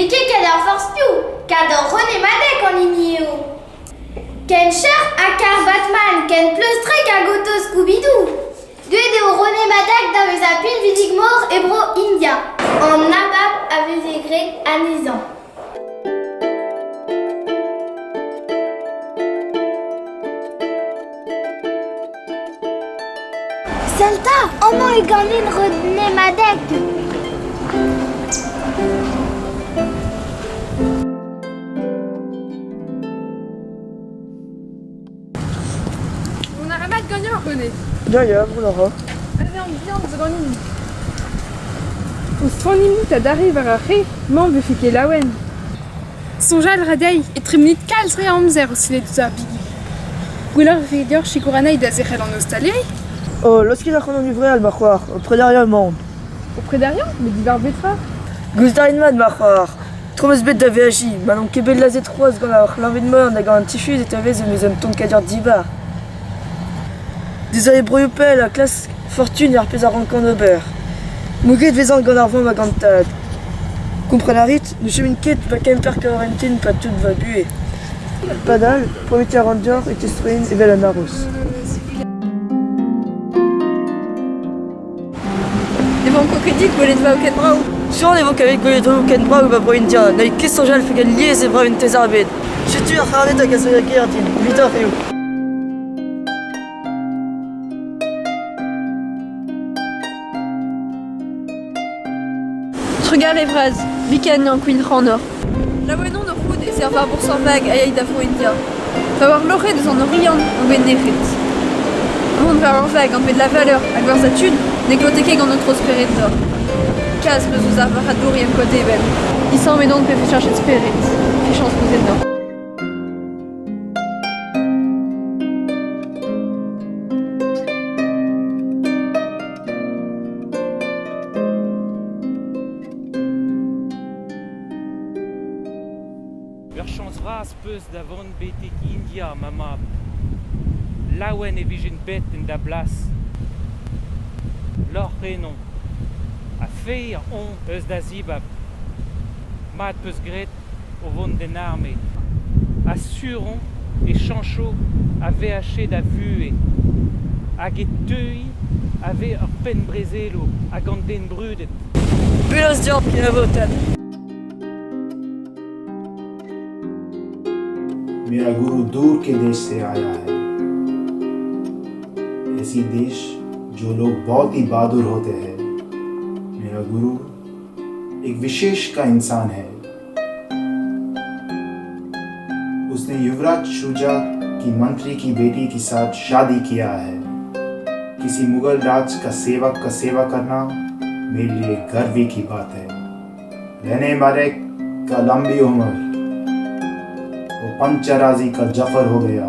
Mickey cador force più, cador René Madec en ignio. Ken cher à car Batman, ken plus trek à goto Scooby-Doo. Deux de René Madec d'avez appelé Vidigmor et Bro India. En nabab avez grec anisant. Celta, on a gagné René Madec. On a rabat gagnant, René. Ja, wunderbar. Allez, on vient de gagner. Au soignez-nous, t'as d'arriver à ré, m'en veut fiquer la wen. Sonja le radei, et trimnit calzre en mzer aussi les deux abigi. Goular fait dire chez Couranaï d'Azerel en Australie. Oh, lorsqu'il a qu'on en livrait, elle m'a croire, auprès derrière le monde. Auprès d'Arian, mais d'hiver betra. Guzdainman m'a croire. Trop bête d'avait agi, maintenant qu'ébé de la Z3, quand l'envie de mort, on a gagné un tifus et t'avais de mes ton qu'à dire d'hiver. Désolé, broyopel, la classe fortune et arpés à rencontre de beurre. Mouguet de vaisant de arvon ma gantade. Comprenez, nous sommes une quête, va quand même faire quarantaine, pas tout va buer. Padal, premier ranger et testruine et velanarus. Devant coquedit, volet de va au Ken Brau. Sur les vocs avec Goyedo ou Ken Bra ou Babro India, n'a eu qu'est-ce que fait qu'elle liée ses bras une thèse arbide. Je suis à regarder ta casse à la guillotine, 8 heures et où. Regarde les phrases. Bican en Queen Ranor. La voie non de route et servoir pour son vague à Yaïdafro India. Avoir l'orée de son orient en bénéfice. Un monde vers un vague en fait de la valeur, à voir sa thune, n'écloter qu'en notre spirit d'or. Casse le sous avoir à dour et un côté belle. Il s'en met donc fait chercher de spirit. Fait chance poser dedans. Chance ras peus davon betek India, mama. Lawen e vijin bet en da blas. Lor renon. A fe on eus da zibab. Mat peus gret o vont den arme. Assuron e chancho ave haché da vue. Hag e teui ave ur pen brezelo hag an den brudet. Bulos dior pina votan. मेरा गुरु दूर के देश से आया है, ऐसी देश जो लोग बहुत ही बहादुर होते हैं। मेरा गुरु एक विशेष का इंसान है। उसने युवराज शुजा की मंत्री की बेटी के साथ शादी किया है। किसी मुगल राज का सेवक का सेवा करना मेरे लिए गर्व की बात है। रहने मारे का लंबी उम्र, वो पंचराजी का जफर हो गया।